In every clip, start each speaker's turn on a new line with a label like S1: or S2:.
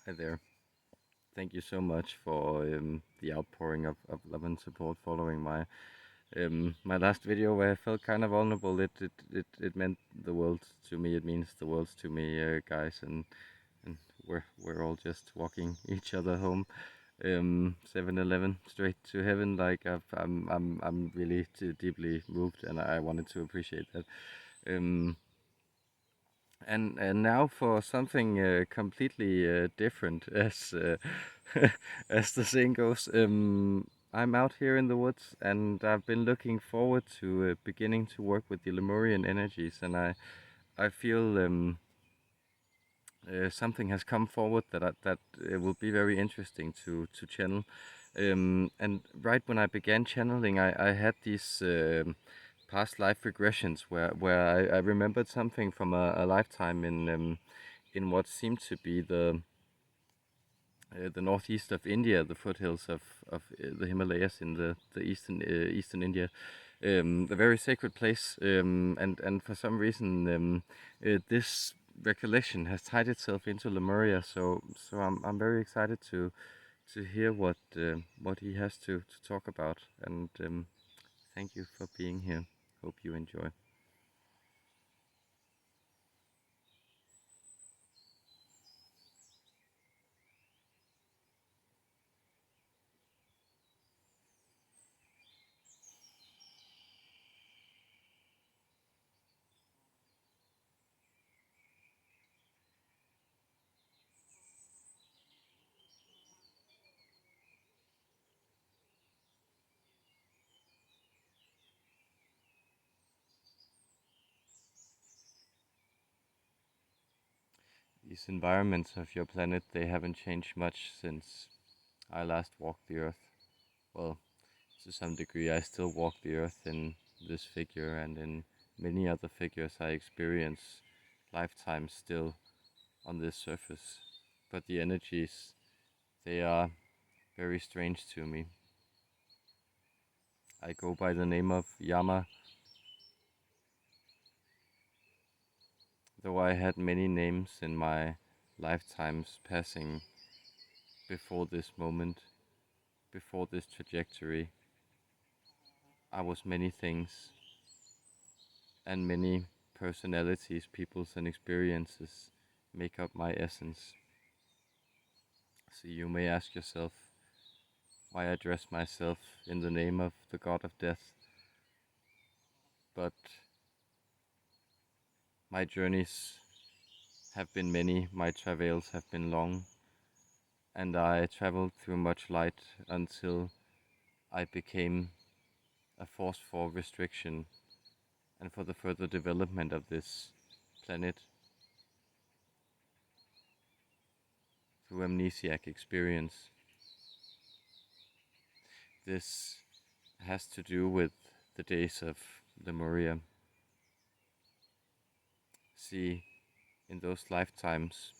S1: Hi there. Thank you so much for the outpouring of love and support following my last video where I felt kind of vulnerable. It meant the world to me. It means the world to me, guys, and we're all just walking each other home. 7-Eleven straight to heaven. Like I'm really too deeply moved, and I wanted to appreciate that. Um, and now for something completely different, as as the saying goes. I'm out here in the woods, and I've been looking forward to beginning to work with the Lemurian energies, and I feel something has come forward that will be very interesting to channel. And right when I began channeling, I had these past life regressions where I remembered something from a lifetime in what seemed to be the northeast of India, the foothills of the Himalayas in the eastern India, a very sacred place. And for some reason, this recollection has tied itself into Lemuria. So I'm very excited to hear what he has to talk about. And thank you for being here. Hope you enjoy. These environments of your planet, they haven't changed much since I last walked the Earth. Well, to some degree, I still walk the Earth in this figure and in many other figures I experience lifetimes still on this surface. But the energies, they are very strange to me. I go by the name of Yama, though I had many names in my lifetimes passing before this moment, before this trajectory. I was many things and many personalities, peoples, and experiences make up my essence. So you may ask yourself why I dress myself in the name of the god of death, but my journeys have been many, my travails have been long, and I traveled through much light until I became a force for restriction and for the further development of this planet through amnesiac experience. This has to do with the days of Lemuria. See, in those lifetimes,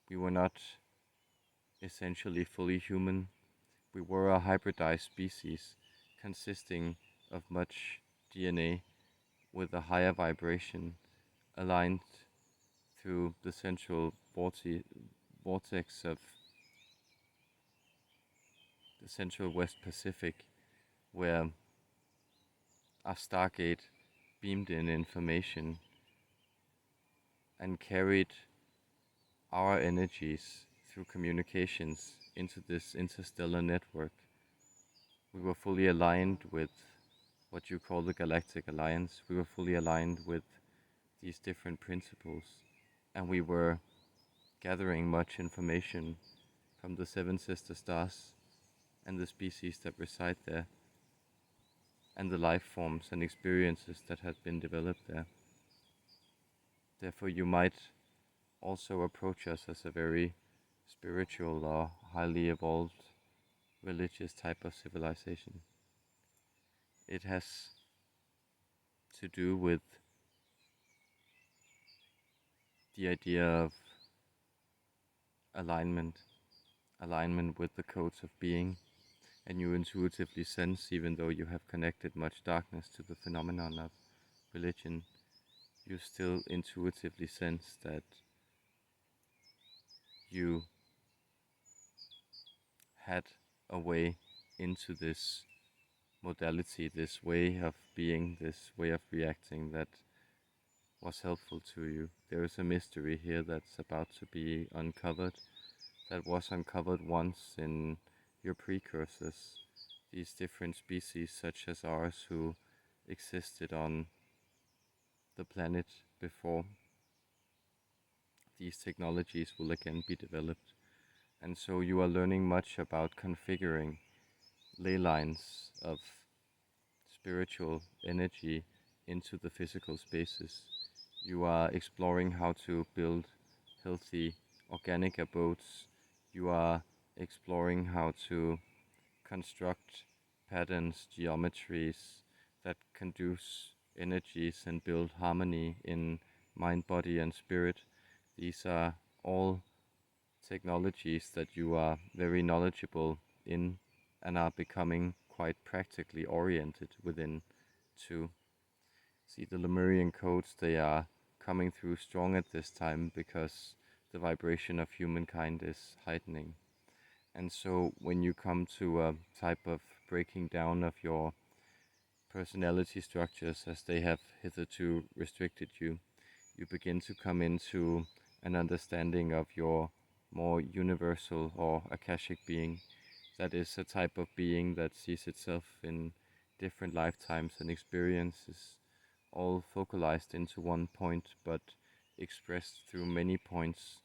S1: we were not essentially fully human. We were a hybridized species consisting of much DNA with a higher vibration aligned through the central vortex of the central West Pacific, where our Stargate beamed in information and carried our energies through communications into this interstellar network. We were fully aligned with what you call the Galactic Alliance. We were fully aligned with these different principles, and we were gathering much information from the seven sister stars and the species that reside there, and the life forms and experiences that had been developed there. Therefore, you might also approach us as a very spiritual or highly evolved religious type of civilization. It has to do with the idea of alignment, alignment with the codes of being, and you intuitively sense, even though you have connected much darkness to the phenomenon of religion, you still intuitively sense that you had a way into this modality, this way of being, this way of reacting that was helpful to you. There is a mystery here that's about to be uncovered, that was uncovered once in your precursors, these different species such as ours who existed on the planet before these technologies will again be developed. And so you are learning much about configuring ley lines of spiritual energy into the physical spaces. You are exploring how to build healthy organic abodes. You are exploring how to construct patterns, geometries that conduce energies and build harmony in mind, body, and spirit. These are all technologies that you are very knowledgeable in and are becoming quite practically oriented within too. See, the Lemurian codes, they are coming through strong at this time because the vibration of humankind is heightening. And so when you come to a type of breaking down of your personality structures as they have hitherto restricted you, you begin to come into an understanding of your more universal or akashic being. That is a type of being that sees itself in different lifetimes and experiences, all focalized into one point but expressed through many points,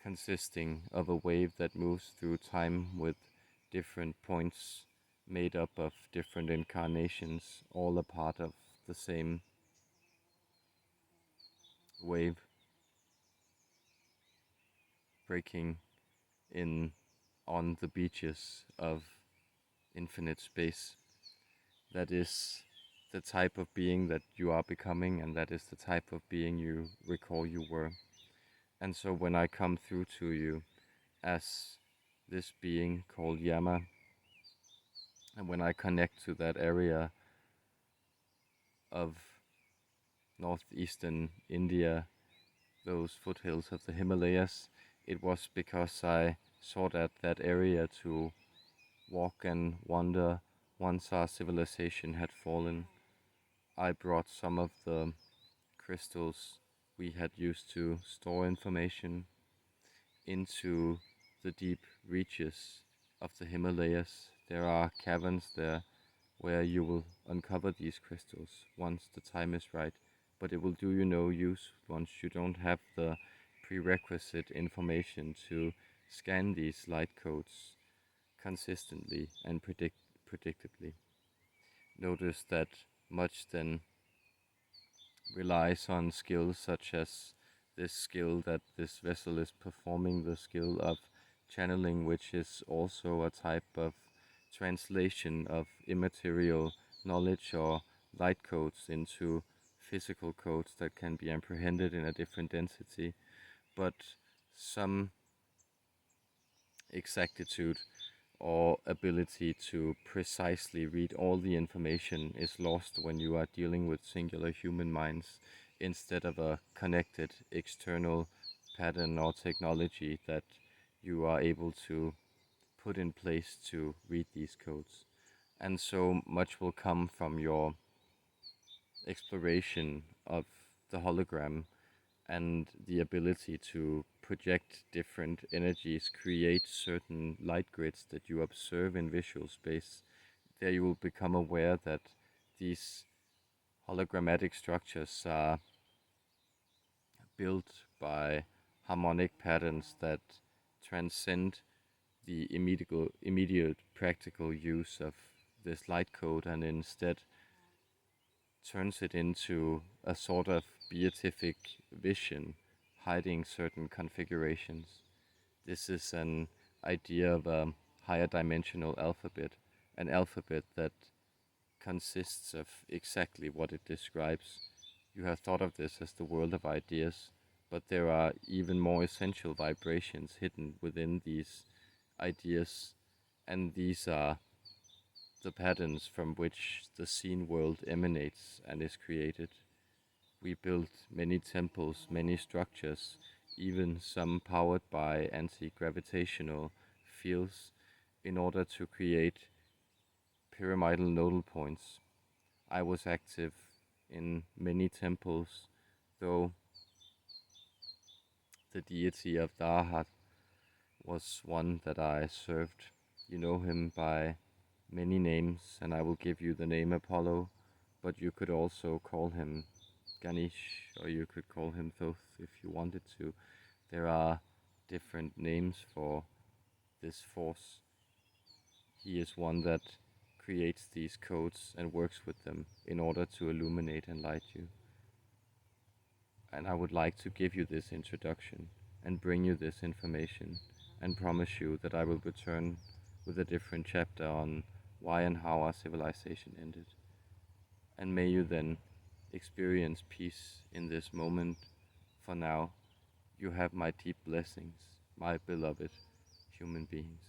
S1: consisting of a wave that moves through time with different points made up of different incarnations, all a part of the same wave, breaking in on the beaches of infinite space. That is the type of being that you are becoming, and that is the type of being you recall you were. And so when I come through to you as this being called Yama, and when I connect to that area of northeastern India, those foothills of the Himalayas, it was because I sought out that area to walk and wander once our civilization had fallen. I brought some of the crystals we had used to store information into the deep reaches of the Himalayas. There are caverns there where you will uncover these crystals once the time is right, but it will do you no use once you don't have the prerequisite information to scan these light codes consistently and predictably. Notice that much then relies on skills such as this skill that this vessel is performing, the skill of channeling, which is also a type of translation of immaterial knowledge or light codes into physical codes that can be apprehended in a different density, but some exactitude or ability to precisely read all the information is lost when you are dealing with singular human minds instead of a connected external pattern or technology that you are able to put in place to read these codes. And so much will come from your exploration of the hologram and the ability to project different energies, create certain light grids that you observe in visual space. There you will become aware that these hologrammatic structures are built by harmonic patterns that transcend the immediate practical use of this light code and instead turns it into a sort of beatific vision, hiding certain configurations. This is an idea of a higher dimensional alphabet, an alphabet that consists of exactly what it describes. You have thought of this as the world of ideas, but there are even more essential vibrations hidden within these ideas, and these are the patterns from which the seen world emanates and is created. We built many temples, many structures, even some powered by anti-gravitational fields in order to create pyramidal nodal points. I was active in many temples, though the deity of Dahat was one that I served. You know him by many names, and I will give you the name Apollo, but you could also call him Ganesh, or you could call him Thoth if you wanted to. There are different names for this force. He is one that creates these codes and works with them in order to illuminate and light you. And I would like to give you this introduction and bring you this information and promise you that I will return with a different chapter on why and how our civilization ended. And may you then experience peace in this moment. For now, you have my deep blessings, my beloved human beings.